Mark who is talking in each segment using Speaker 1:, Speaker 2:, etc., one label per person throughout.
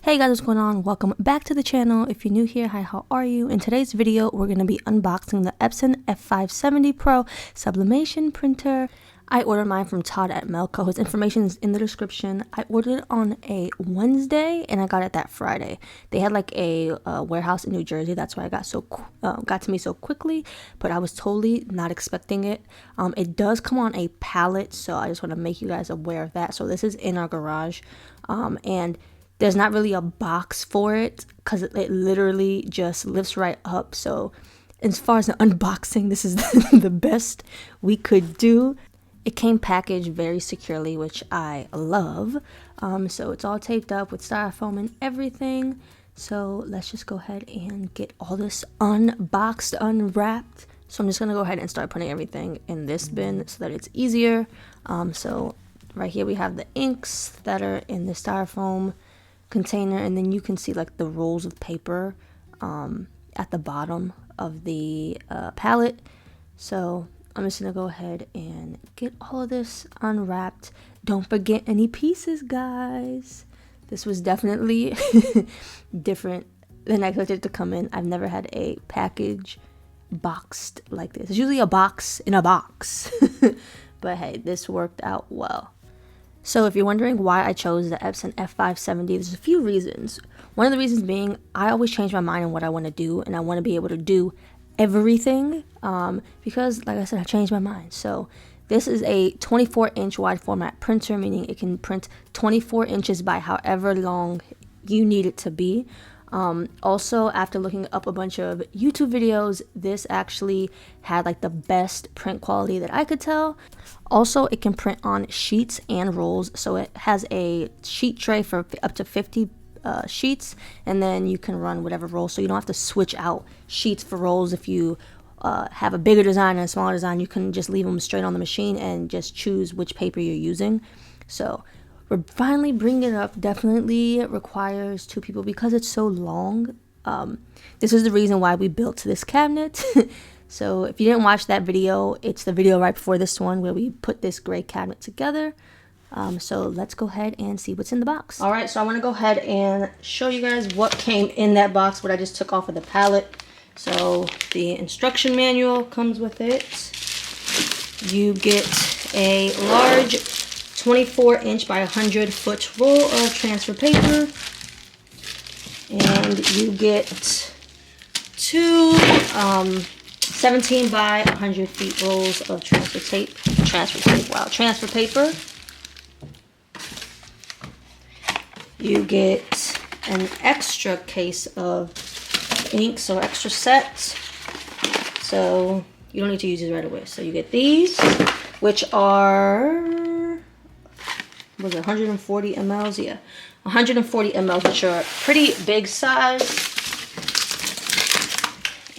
Speaker 1: Hey guys, what's going on? Welcome back to the channel. If you're new here, hi, how are you? In today's video, we're going to be unboxing the EPSON F570 Pro sublimation printer. I ordered mine from Todd at Melco. His information is in the description. I ordered it on a Wednesday and I got it that Friday. They had like a warehouse in New Jersey. That's why I got to me so quickly, but I was totally not expecting it. It does come on a pallet, so I just want to make you guys aware of that. So this is in our garage, and there's not really a box for it because it literally just lifts right up. So as far as the unboxing, this is the best we could do. It came packaged very securely, which I love. So it's all taped up with styrofoam and everything. So let's just go ahead and get all this unboxed, unwrapped. So I'm just gonna go ahead and start putting everything in this bin so that it's easier. So right here we have the inks that are in the styrofoam container, and then you can see like the rolls of paper at the bottom of the pallet. So I'm just gonna go ahead and get all of this unwrapped. Don't forget any pieces, guys. This was definitely different than I expected it to come in. I've never had a package boxed like this. It's usually a box in a box. But hey, this worked out well. So if you're wondering why I chose the EPSON F570, there's a few reasons. One of the reasons being I always change my mind on what I want to do, and I want to be able to do everything because, like I said, I changed my mind. So this is a 24-inch wide format printer, meaning it can print 24 inches by however long you need it to be. Also, after looking up a bunch of YouTube videos, this actually had like the best print quality that I could tell. Also, it can print on sheets and rolls, so it has a sheet tray for up to 50 sheets, and then you can run whatever roll, so you don't have to switch out sheets for rolls. If you have a bigger design and a smaller design, you can just leave them straight on the machine and just choose which paper you're using. So we're finally bringing it up. Definitely requires two people because it's so long. This is the reason why we built this cabinet. So if you didn't watch that video, it's the video right before this one where we put this gray cabinet together. So let's go ahead and see what's in the box. All right, so I want to go ahead and show you guys what came in that box, what I just took off of the pallet. So the instruction manual comes with it. You get a large 24-inch by 100-foot roll of transfer paper, and you get two 17 by 100 feet rolls of transfer paper. You get an extra case of ink, so extra set. So you don't need to use these right away. So you get these, which are, was it 140 mLs? Yeah, 140 mLs, which are pretty big size.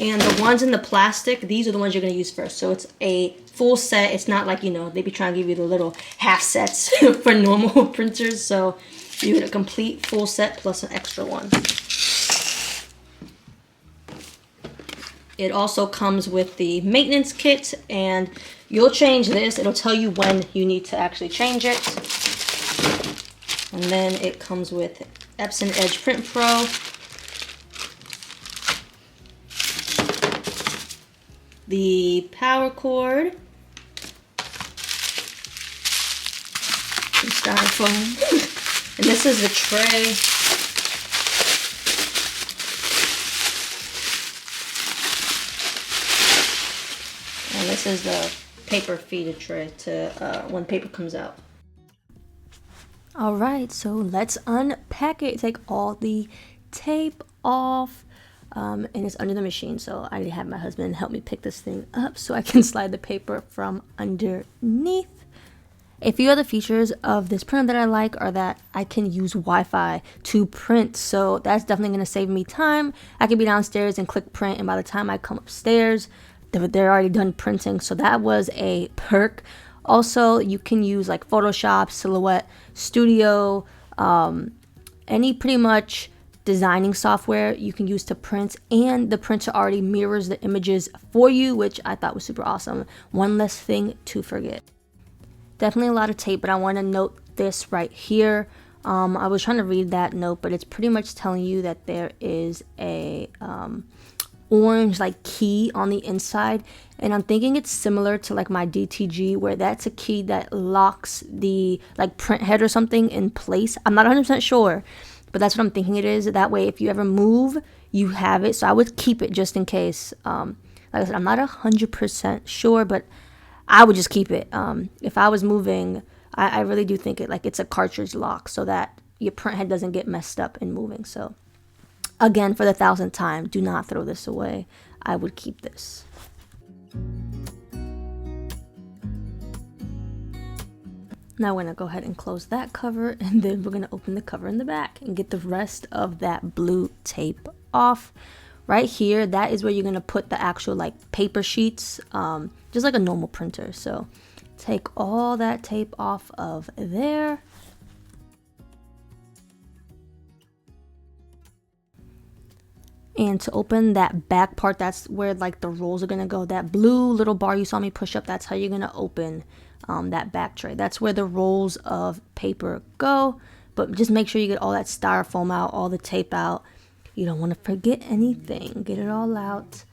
Speaker 1: And the ones in the plastic, these are the ones you're going to use first. So it's a full set. It's not like, you know, they be trying to give you the little half sets for normal printers. So you get a complete full set plus an extra one. It also comes with the maintenance kit, and you'll change this. It'll tell you when you need to actually change it. And then it comes with Epson Edge Print Pro, the power cord, some styrofoam, and this is the tray. And this is the paper feeder tray to when paper comes out. All right, so let's unpack it. Take all the tape off. And it's under the machine, so I had my husband help me pick this thing up so I can slide the paper from underneath. A few other features of this printer that I like are that I can use Wi-Fi to print, so that's definitely going to save me time. I can be downstairs and click print, and by the time I come upstairs, they're already done printing, so that was a perk. Also, you can use like Photoshop, Silhouette, Studio, any pretty much designing software you can use to print, and the printer already mirrors the images for you, which I thought was super awesome. One less thing to forget. Definitely a lot of tape, but I want to note this right here. I was trying to read that note, but it's pretty much telling you that there is a orange like key on the inside, and I'm thinking it's similar to like my DTG, where that's a key that locks the like print head or something in place. I'm not 100% sure, but that's what I'm thinking it is. That way if you ever move, you have it. So I would keep it just in case. Like I said, I'm not 100% sure, but I would just keep it. If I was moving, I really do think it's a cartridge lock, so that your print head doesn't get messed up in moving. So again, for the 1,000th time, do not throw this away. I would keep this. Now we're going to go ahead and close that cover, and then we're going to open the cover in the back and get the rest of that blue tape off. Right here, that is where you're going to put the actual like paper sheets, just like a normal printer. So take all that tape off of there. And to open that back part, that's where like the rolls are gonna go. That blue little bar you saw me push up, that's how you're gonna open that back tray. That's where the rolls of paper go. But just make sure you get all that styrofoam out, all the tape out. You don't want to forget anything. Get it all out.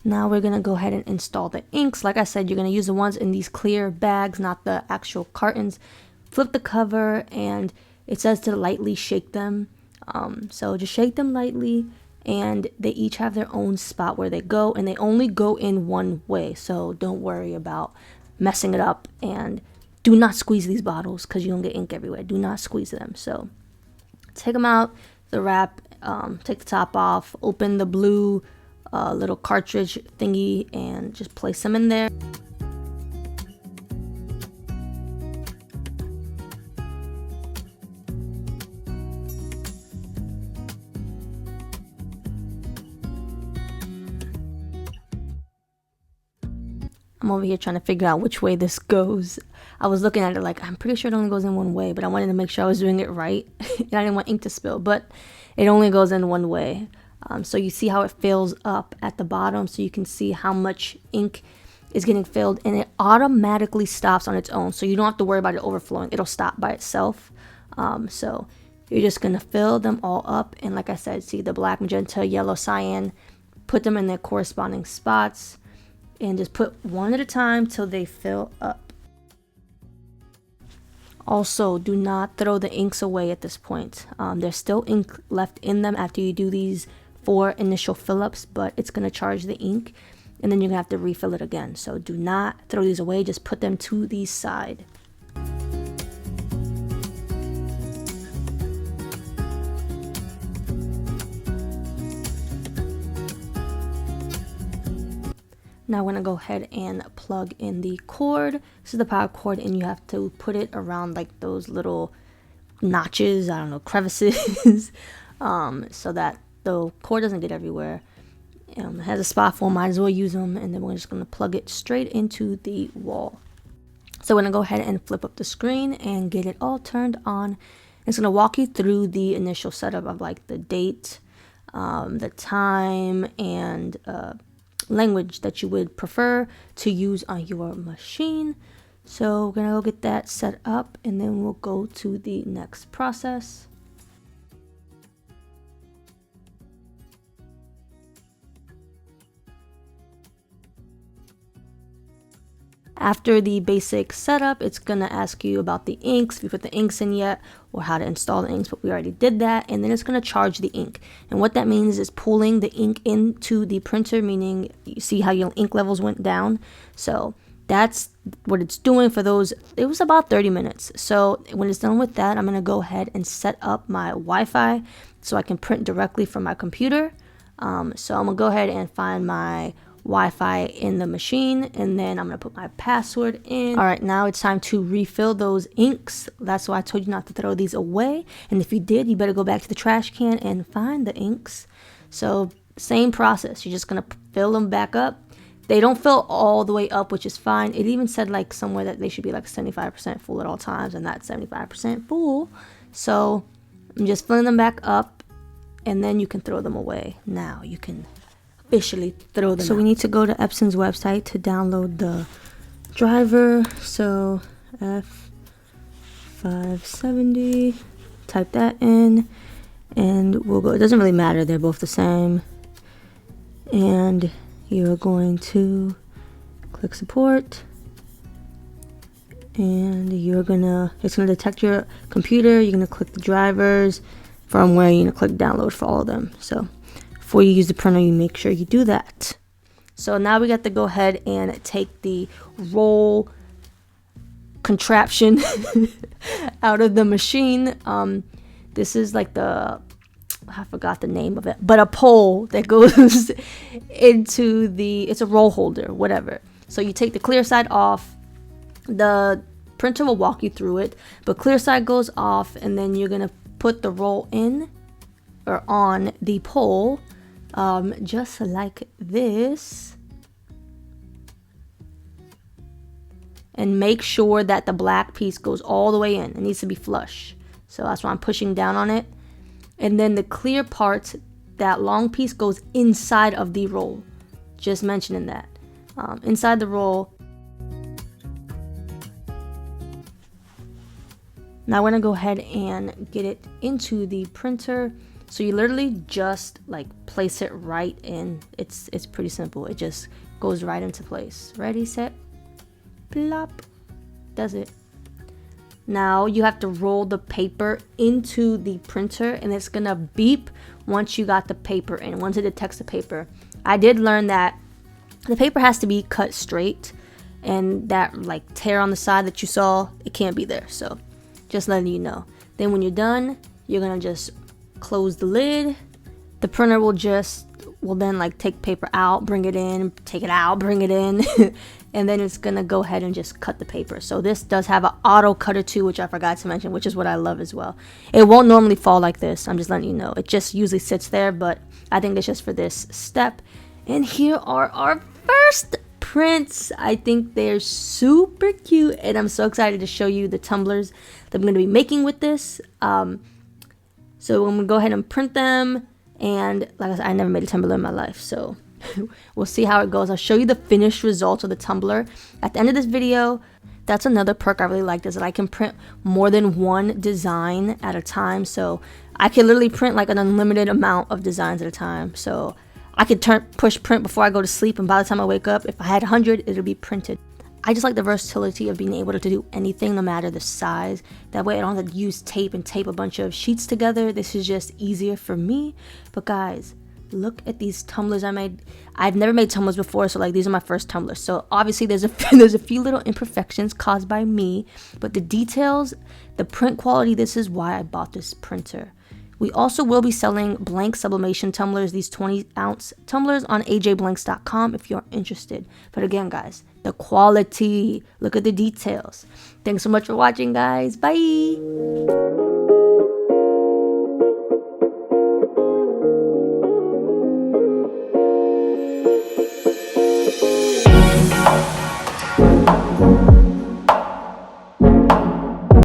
Speaker 1: Now we're going to go ahead and install the inks. Like I said, you're going to use the ones in these clear bags, not the actual cartons. Flip the cover, and it says to lightly shake them. So just shake them lightly, and they each have their own spot where they go, and they only go in one way. So don't worry about messing it up, and do not squeeze these bottles because you're going to get ink everywhere. Do not squeeze them. So take them out, the wrap, take the top off, open the blue little cartridge thingy, and just place them in there. I'm over here trying to figure out which way this goes. I was looking at it like, I'm pretty sure it only goes in one way, but I wanted to make sure I was doing it right. And I didn't want ink to spill, but it only goes in one way. So you see how it fills up at the bottom, so you can see how much ink is getting filled, and it automatically stops on its own. So you don't have to worry about it overflowing. It'll stop by itself. So you're just going to fill them all up. And like I said, see the black, magenta, yellow, cyan, put them in their corresponding spots, and just put one at a time till they fill up. Also, do not throw the inks away at this point. There's still ink left in them after you do these 4 initial fill-ups, but it's going to charge the ink, and then you're going to have to refill it again. So do not throw these away, just put them to the side. Now I'm going to go ahead and plug in the cord. This is the power cord, and you have to put it around like those little notches, I don't know, crevices, so that the cord doesn't get everywhere. It has a spot for them, might as well use them, and then we're just going to plug it straight into the wall. So we're going to go ahead and flip up the screen and get it all turned on. It's going to walk you through the initial setup of like the date, the time, and language that you would prefer to use on your machine. So we're gonna go get that set up, and then we'll go to the next process. After the basic setup, it's gonna ask you about the inks, if you put the inks in yet, or how to install the inks, but we already did that. And then it's gonna charge the ink. And what that means is pulling the ink into the printer, meaning you see how your ink levels went down. So that's what it's doing for those. It was about 30 minutes. So when it's done with that, I'm gonna go ahead and set up my Wi-Fi so I can print directly from my computer. So I'm gonna go ahead and find my Wi-Fi in the machine, and then I'm gonna put my password in. All right, now it's time to refill those inks. That's why I told you not to throw these away, and if you did, you better go back to the trash can and find the inks. So same process, you're just gonna fill them back up. They don't fill all the way up, which is fine. It even said like somewhere that they should be like 75% full at all times, and not 75% full. So I'm just filling them back up, and then you can throw them away. Now you can officially throw them out. We need to go to EPSON's website to download the driver. So F570, type that in, and we'll go. It doesn't really matter, they're both the same. And you're going to click support, and it's gonna detect your computer. You're gonna click the drivers from where you're gonna click download for all of them. So before you use the printer, you make sure you do that. So now we got to go ahead and take the roll contraption out of the machine. This is like I forgot the name of it, but a pole that goes into it's a roll holder, whatever. So you take the clear side off. The printer will walk you through it, but clear side goes off, and then you're gonna put the roll in or on the pole, just like this, and make sure that the black piece goes all the way in. It needs to be flush, so that's why I'm pushing down on it. And then the clear part, that long piece, goes inside of the roll. Just mentioning that, inside the roll. Now I'm gonna go ahead and get it into the printer. So you literally just like place it right in. It's pretty simple. It just goes right into place. Ready, set, plop. Does it. Now you have to roll the paper into the printer, and it's gonna beep once you got the paper in, once it detects the paper. I did learn that the paper has to be cut straight, and that like tear on the side that you saw, it can't be there. So just letting you know. Then when you're done, you're gonna just close the lid. The printer will then like take paper out, bring it in, take it out, bring it in, and then it's gonna go ahead and just cut the paper. So this does have an auto cutter too, which I forgot to mention, which is what I love as well. It won't normally fall like this, I'm just letting you know. It just usually sits there, but I think it's just for this step. And here are our first prints. I think they're super cute, and I'm so excited to show you the tumblers that I'm going to be making with this. So I'm going to go ahead and print them, and like I said, I never made a tumbler in my life, so we'll see how it goes. I'll show you the finished results of the tumbler at the end of this video. That's another perk I really liked, is that I can print more than one design at a time. So I can literally print like an unlimited amount of designs at a time. So I could push print before I go to sleep, and by the time I wake up, if I had 100, it'll be printed. I just like the versatility of being able to do anything, no matter the size. That way I don't have to use tape and tape a bunch of sheets together. This is just easier for me. But guys, look at these tumblers I made. I've never made tumblers before, so like these are my first tumblers. So obviously there's a few little imperfections caused by me, but the details, the print quality, this is why I bought this printer. We also will be selling blank sublimation tumblers, these 20-ounce tumblers, on ajblanks.com if you're interested. But again, guys, the quality, look at the details. Thanks so much for watching, guys. Bye.